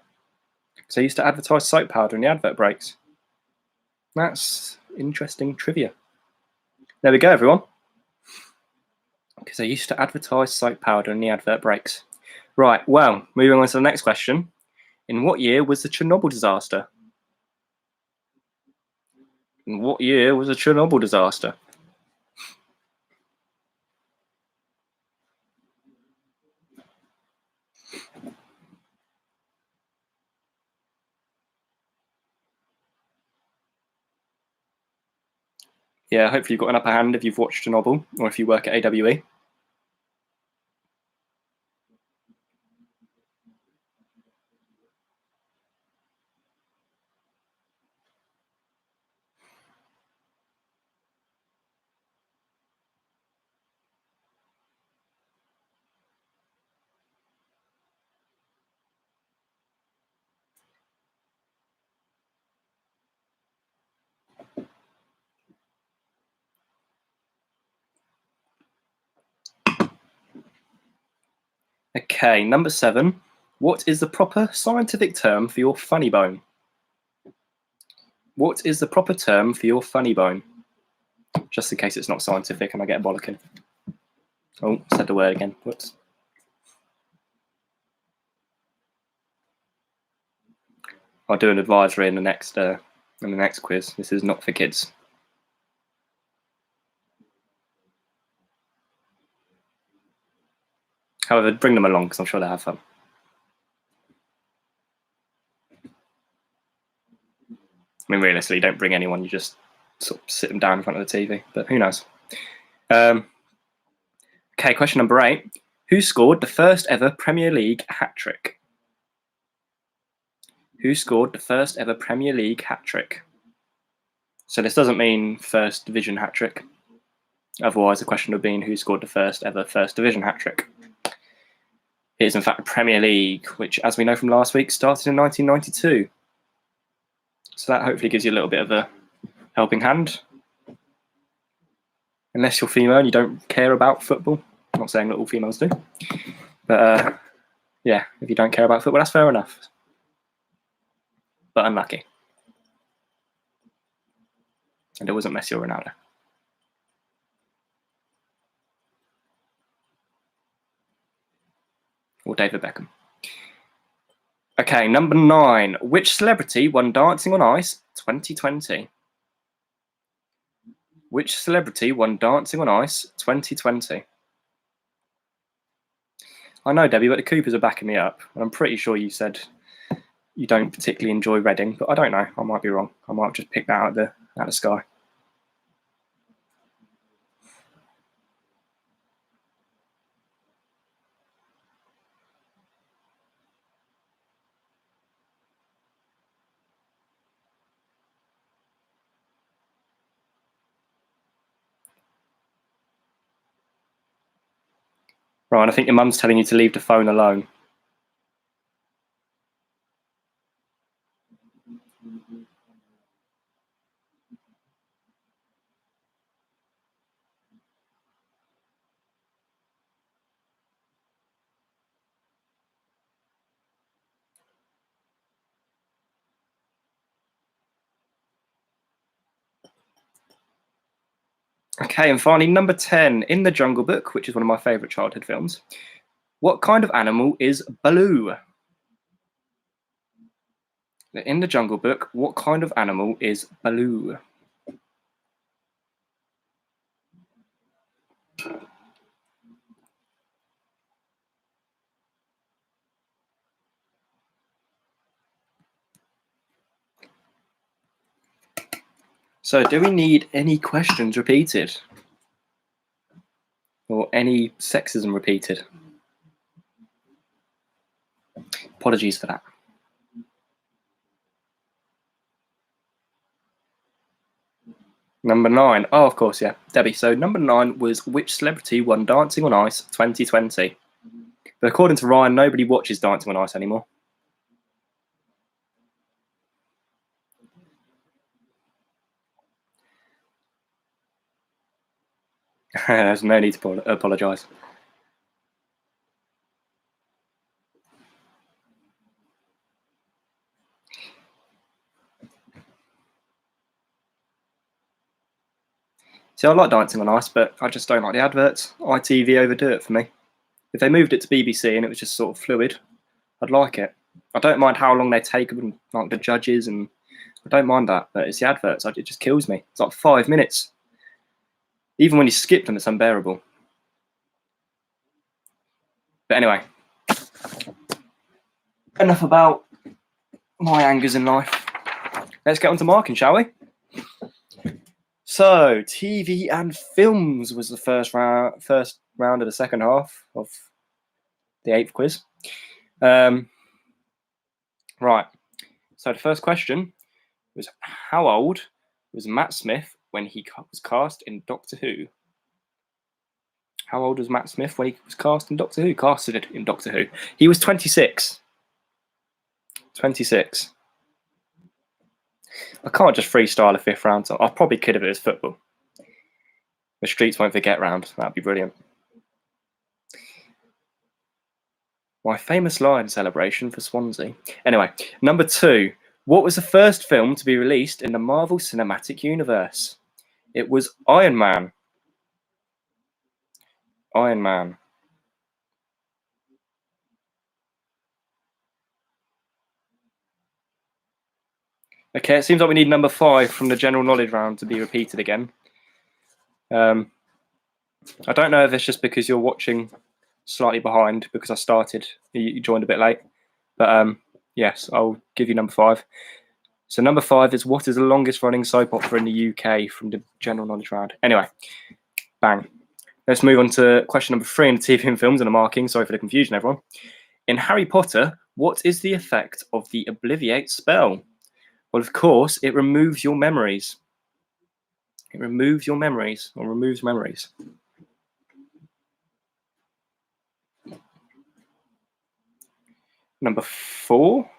So I used to advertise soap powder in the advert breaks. That's interesting trivia. There we go, everyone. Because I used to advertise soap powder in the advert breaks. Right, well, moving on to the next question. In what year was the Chernobyl disaster? In what year was the Chernobyl disaster? Yeah, hopefully you've got an upper hand if you've watched Chernobyl or if you work at AWE. Okay, number 7. What is the proper scientific term for your funny bone? What is the proper term for your funny bone? Just in case it's not scientific and I get a bollocking. Oh, said the word again. Whoops. I'll do an advisory in the next quiz. This is not for kids. However, bring them along because I'm sure they'll have fun. I mean, realistically, don't bring anyone. You just sort of sit them down in front of the TV. But who knows? Okay, question number 8. Who scored the first ever Premier League hat-trick? Who scored the first ever Premier League hat-trick? So this doesn't mean first division hat-trick. Otherwise, the question would have been who scored the first ever first division hat-trick. It is in fact the Premier League, which, as we know from last week, started in 1992. So that hopefully gives you a little bit of a helping hand. Unless you're female and you don't care about football. I'm not saying that all females do. But yeah, if you don't care about football, that's fair enough. But unlucky. And it wasn't Messi or Ronaldo. Or David Beckham. Okay, number 9. Which celebrity won Dancing on Ice 2020? Which celebrity won Dancing on Ice 2020? I know, Debbie, but the Coopers are backing me up. And I'm pretty sure you said you don't particularly enjoy Reading, but I don't know. I might be wrong. I might have just picked that out of the sky. Right, I think your mum's telling you to leave the phone alone. Okay, and finally, number 10. In The Jungle Book, which is one of my favourite childhood films, what kind of animal is Baloo? In The Jungle Book, what kind of animal is Baloo? So, do we need any questions repeated? Or any sexism repeated? Apologies for that. Number 9. Oh, of course, yeah. Debbie. So, number 9 was which celebrity won Dancing on Ice 2020? But according to Ryan, nobody watches Dancing on Ice anymore. There's no need to apologise. See, I like Dancing on Ice, but I just don't like the adverts. ITV overdo it for me. If they moved it to BBC and it was just sort of fluid, I'd like it. I don't mind how long they take and like the judges, and I don't mind that. But it's the adverts. It just kills me. It's like 5 minutes. Even when you skip them, it's unbearable. But anyway, enough about my angers in life. Let's get on to marking, shall we? So, TV and films was the first round of the second half of the 8th quiz. Right. So the first question was, how old was Matt Smith when he was cast in Doctor Who? How old was Matt Smith when he was casted in Doctor Who? He was 26. 26. I can't just freestyle a 5th round. I probably could if it was football. The streets won't forget round. That'd be brilliant. My famous line celebration for Swansea. Anyway, number 2. What was the first film to be released in the Marvel Cinematic Universe? It was Iron Man. Iron Man. Okay, it seems like we need number 5 from the general knowledge round to be repeated again. I don't know if it's just because you're watching slightly behind because I started, you joined a bit late. But yes, I'll give you number 5. So number 5 is what is the longest running soap opera in the UK from the general knowledge round? Anyway, bang. Let's move on to question number 3 in the TV and films and the marking. Sorry for the confusion, everyone. In Harry Potter, what is the effect of the Obliviate spell? Well, of course, it removes your memories. It removes your memories, or removes memories. Number 4.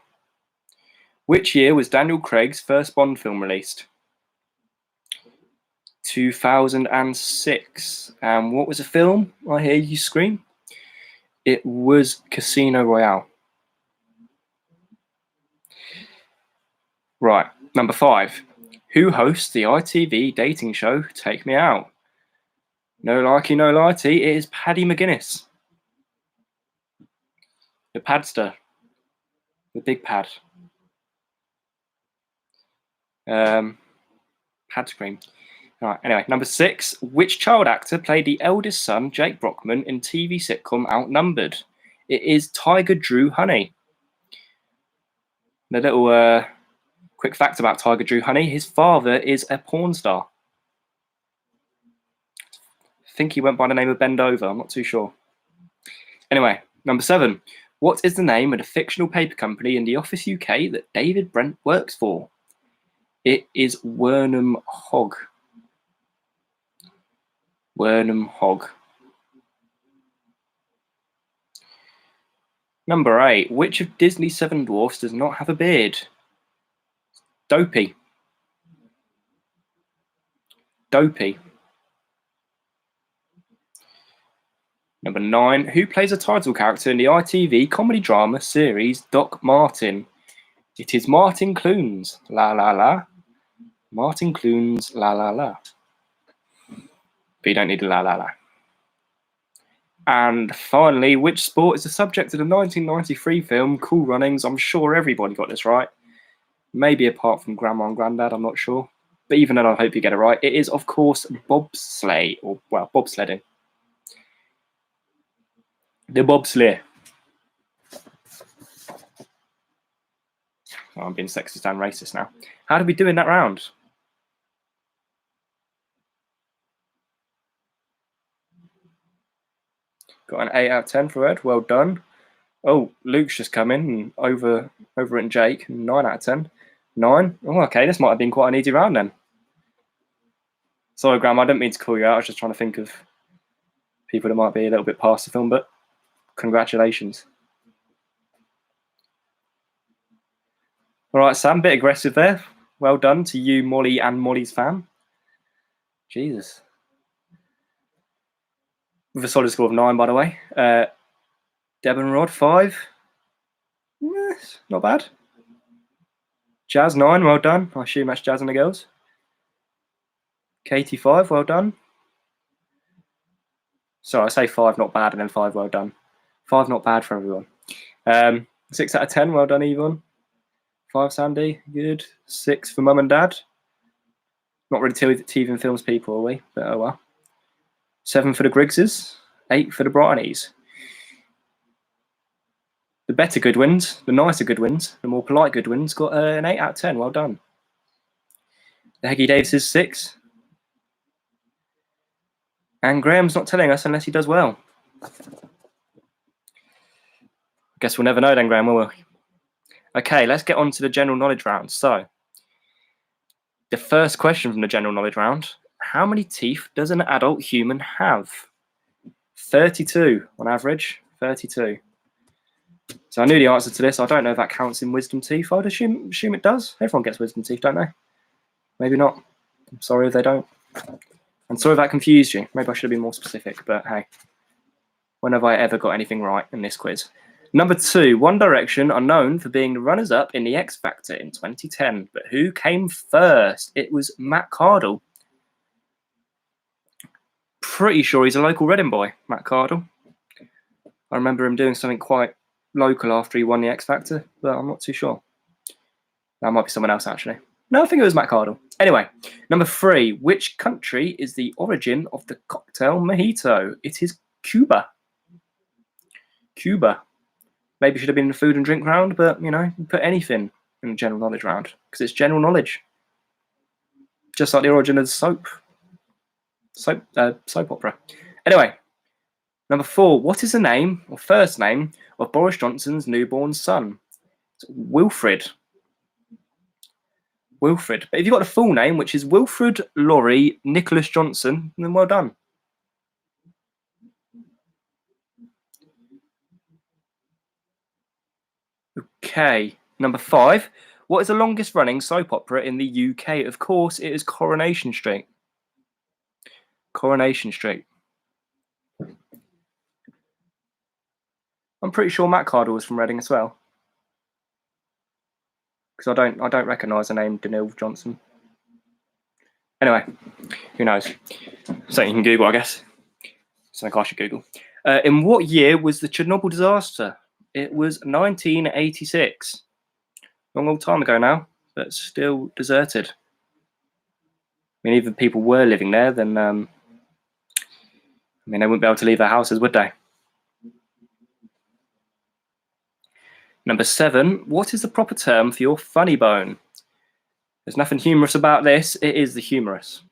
Which year was Daniel Craig's first Bond film released? 2006. And what was the film? I hear you scream. It was Casino Royale. Right, number 5. Who hosts the ITV dating show Take Me Out? No likey, no lighty, it is Paddy McGuinness. The Padster. The big pad. Pad scream. Right, anyway, number 6. Which child actor played the eldest son, Jake Brockman, in TV sitcom Outnumbered? It is Tiger Drew Honey. The little quick fact about Tiger Drew Honey, his father is a porn star. I think he went by the name of Bend Over, I'm not too sure. Anyway, number 7. What is the name of the fictional paper company in The Office UK that David Brent works for? It is Wernham Hogg. Wernham Hogg. Number 8. Which of Disney's 7 dwarfs does not have a beard? Dopey. Dopey. Number 9. Who plays a title character in the ITV comedy drama series Doc Martin? It is Martin Clunes. La la la. Martin Clunes. La la la. But you don't need a la la la. And finally, which sport is the subject of the 1993 film Cool Runnings? I'm sure everybody got this right. Maybe apart from Grandma and Grandad, I'm not sure. But even then, I hope you get it right. It is, of course, bobsleigh, or, well, bobsledding. The bobsleigh. Oh, I'm being sexist and racist now. How did we do in that round? Got an 8 out of 10 for Ed. Well done. Oh, Luke's just come in and overwritten Jake. 9 out of 10. 9? Oh, okay. This might have been quite an easy round then. Sorry, Graham. I didn't mean to call you out. I was just trying to think of people that might be a little bit past the film, but congratulations. All right, Sam, bit aggressive there. Well done to you, Molly, and Molly's fam. Jesus. With a solid score of 9, by the way. Deb and Rod, 5. Not bad. Jazz, 9, well done. I assume that's Jazz and the girls. Katie, 5, well done. Sorry, I say 5, not bad, and then 5, well done. 5, not bad for everyone. 6 out of 10, well done, Yvonne. 5, Sandy, good. 6 for Mum and Dad. Not really TV and films people, are we? But oh well. 7 for the Griggses. 8 for the Bryonies. The better Goodwins, the nicer Goodwins, the more polite Goodwins got an 8 out of 10. Well done. The Heggie Davises, 6. And Graham's not telling us unless he does well. Guess we'll never know then, Graham, will we? Okay, let's get on to the general knowledge round. So, the first question from the general knowledge round. How many teeth does an adult human have? 32 on average. 32. So I knew the answer to this. I don't know if that counts in wisdom teeth. I'd assume it does. Everyone gets wisdom teeth, don't they? Maybe not. I'm sorry if they don't. I'm sorry if that confused you. Maybe I should have been more specific, but hey. When have I ever got anything right in this quiz? Number 2, One Direction are known for being the runners-up in the X Factor in 2010, but who came first? It was Matt Cardle. Pretty sure he's a local Reading boy, Matt Cardle. I remember him doing something quite local after he won the X Factor, but I'm not too sure. That might be someone else, actually. No, I think it was Matt Cardle. Anyway, number 3, which country is the origin of the cocktail mojito? It is Cuba. Cuba. Maybe should have been in the food and drink round, but, you put anything in the general knowledge round, because it's general knowledge. Just like the origin of soap opera. Anyway, number 4, what is the name, or first name, of Boris Johnson's newborn son? It's Wilfred. Wilfred. But if you've got the full name, which is Wilfred Laurie Nicholas Johnson, then well done. Okay, number 5. What is the longest running soap opera in the UK? Of course, it is Coronation Street. Coronation Street. I'm pretty sure Matt Cardle was from Reading as well, because I don't recognise the name Denil Johnson. Anyway, who knows? Something you can Google, I guess. Something I should Google. In what year was the Chernobyl disaster? It was 1986. Long old time ago now, but still deserted. I mean, even if people were living there, then they wouldn't be able to leave their houses, would they? Number 7, what is the proper term for your funny bone? There's nothing humorous about this. It is the humerus.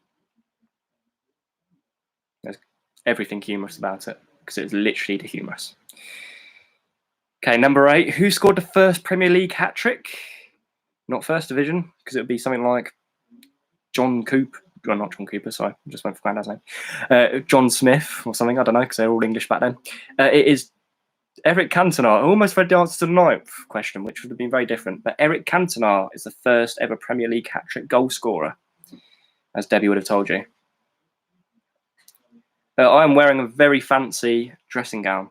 There's everything humorous about it, because it's literally the humerus. Okay, number 8, who scored the first Premier League hat-trick? Not First Division, because it would be something like John Cooper. Well, not John Cooper, sorry. I just went for Grandad's name. John Smith or something, I don't know, because they're all English back then. It is Eric Cantona. I almost read the answer to the 9th question, which would have been very different. But Eric Cantona is the first ever Premier League hat-trick goal scorer, as Debbie would have told you. I am wearing a very fancy dressing gown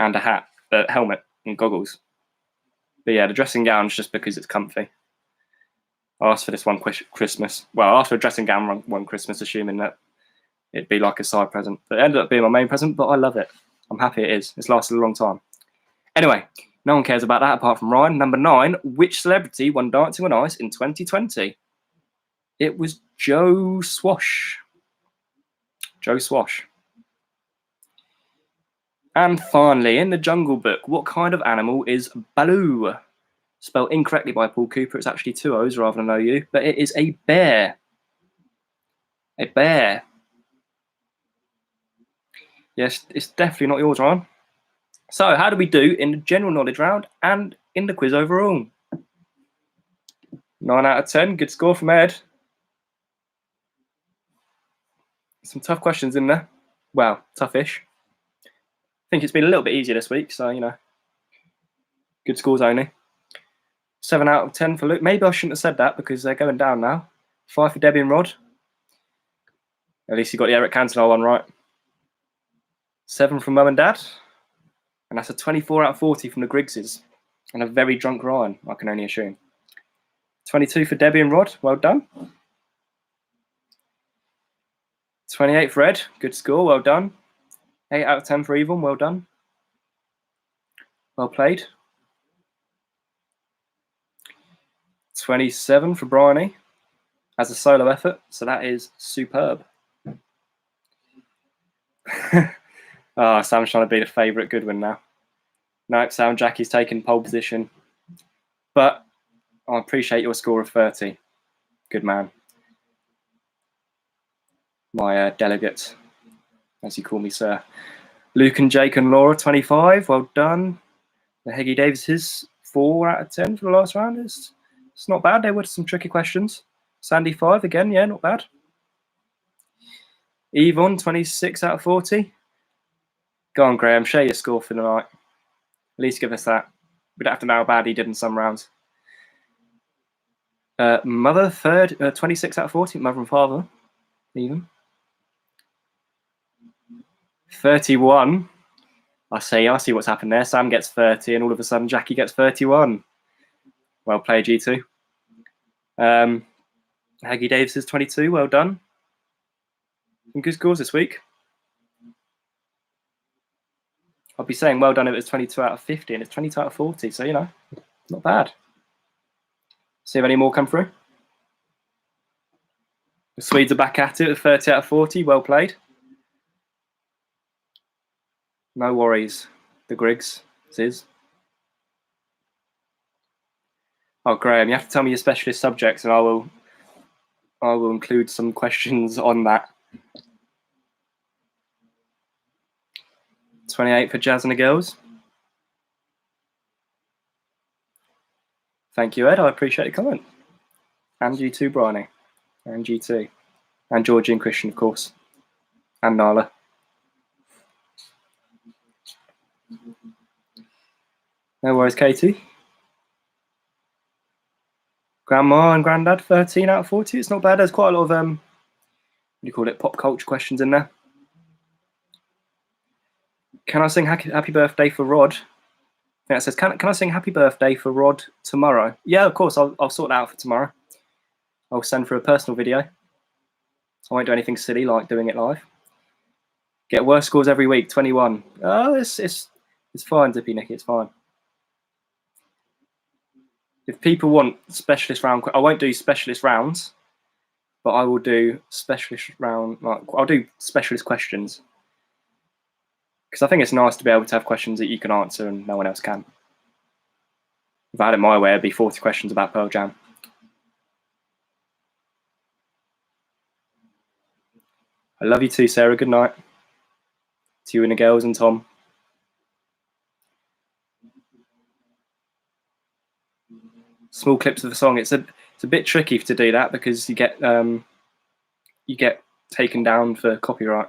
and a hat, helmet and goggles. But yeah, the dressing gown is just because it's comfy. I asked for this one Christmas. Well, I asked for a dressing gown one Christmas, assuming that it'd be like a side present. But it ended up being my main present, but I love it. I'm happy it is. It's lasted a long time. Anyway, no one cares about that apart from Ryan. Number 9, which celebrity won Dancing on Ice in 2020? It was Joe Swash. Joe Swash. And finally, in the Jungle Book, what kind of animal is Baloo? Spelled incorrectly by Paul Cooper. It's actually 2 O's rather than OU, but it is a bear. A bear. Yes, it's definitely not yours, Ryan. So, how do we do in the general knowledge round and in the quiz overall? 9 out of 10. Good score from Ed. Some tough questions in there. Well, toughish. I think it's been a little bit easier this week, so, good scores only. 7 out of 10 for Luke. Maybe I shouldn't have said that because they're going down now. 5 for Debbie and Rod. At least you got the Eric Cantona one right. 7 from Mum and Dad. And that's a 24 out of 40 from the Griggses. And a very drunk Ryan, I can only assume. 22 for Debbie and Rod. Well done. 28 for Ed. Good score. Well done. 8 out of 10 for Yvonne. Well done. Well played. 27 for Bryony as a solo effort. So that is superb. Sam's trying to be the favourite Goodwin now. No, Sam, Jackie's taking pole position. But I appreciate your score of 30. Good man. My delegate, as you call me, sir. Luke and Jake and Laura, 25. Well done. The Heggie Davises, 4 out of 10 for the last round. It's not bad. There were some tricky questions. Sandy, 5 again. Yeah, not bad. Yvonne, 26 out of 40. Go on, Graham. Share your score for the night. At least give us that. We don't have to know how bad he did in some rounds. Mother, 3rd, 26 out of 40. Mother and father, even. 31. I see what's happened there. Sam gets 30, and all of a sudden Jackie gets 31. Well played, you two. Haggy Davis is 22. Well done. Some good scores this week. I'll be saying well done if it's 22 out of 50, and it's 22 out of 40. So, you know, not bad. See if any more come through. The Swedes are back at it with 30 out of 40. Well played. No worries. The Griggs is. Oh, Graham, you have to tell me your specialist subjects, and I will include some questions on that. 28 for Jazz and the girls. Thank you, Ed. I appreciate the comment. And you too, Bryony. And you too. And Georgie and Christian, of course. And Nala. No worries, Katie. Grandma and Grandad, 13 out of 40. It's not bad. There's quite a lot of, what do you call it, pop culture questions in there. Can I sing happy birthday for Rod? Yeah, it says, can I sing happy birthday for Rod tomorrow? Yeah, of course. I'll sort that out for tomorrow. I'll send for a personal video. I won't do anything silly like doing it live. Get worse scores every week, 21. Oh, it's fine, Dippy Nicky, it's fine. If people want specialist round, I won't do specialist rounds, but I will do specialist round. I'll do specialist questions because I think it's nice to be able to have questions that you can answer and no one else can. If I had it my way, it'd be 40 questions about Pearl Jam. I love you too, Sarah. Good night to you and the girls and Tom. Small clips of the song. It's a bit tricky to do that because you get taken down for copyright.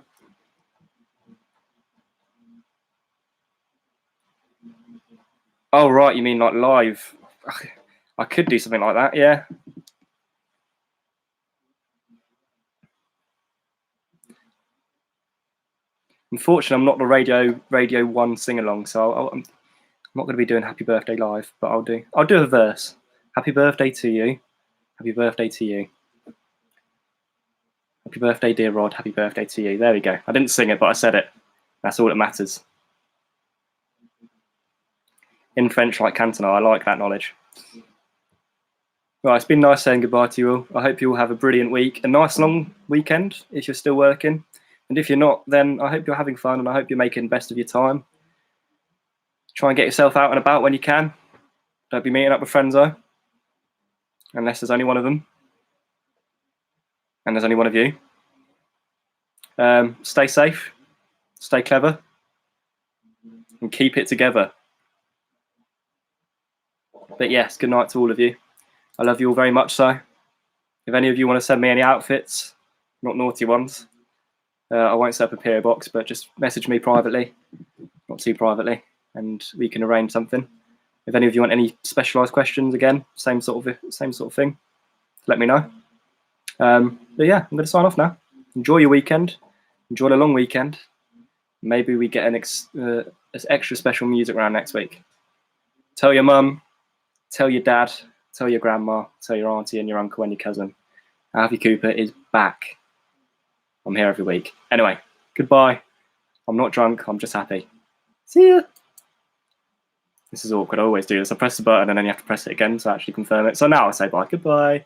Oh right, you mean like live? I could do something like that, yeah. Unfortunately, I'm not the Radio 1 sing-along, so I'm not going to be doing Happy Birthday live, but I'll do a verse. Happy birthday to you. Happy birthday to you. Happy birthday, dear Rod. Happy birthday to you. There we go. I didn't sing it, but I said it. That's all that matters. In French like Cantona. I like that knowledge. Right, it's been nice saying goodbye to you all. I hope you all have a brilliant week. A nice long weekend if you're still working. And if you're not, then I hope you're having fun and I hope you're making the best of your time. Try and get yourself out and about when you can. Don't be meeting up with friends though. Unless there's only one of them. And there's only one of you. Stay safe. Stay clever. And keep it together. But yes, good night to all of you. I love you all very much so. If any of you want to send me any outfits, not naughty ones, I won't set up a PO box, but just message me privately, not too privately, and we can arrange something. If any of you want any specialised questions, again, same sort of thing, let me know. But yeah, I'm going to sign off now. Enjoy your weekend. Enjoy the long weekend. Maybe we get an extra special music round next week. Tell your mum, tell your dad, tell your grandma, tell your auntie and your uncle and your cousin. Alfie Cooper is back. I'm here every week. Anyway, goodbye. I'm not drunk. I'm just happy. See ya. This is awkward. I always do this. I press the button and then you have to press it again to actually confirm it. So now I say bye. Goodbye.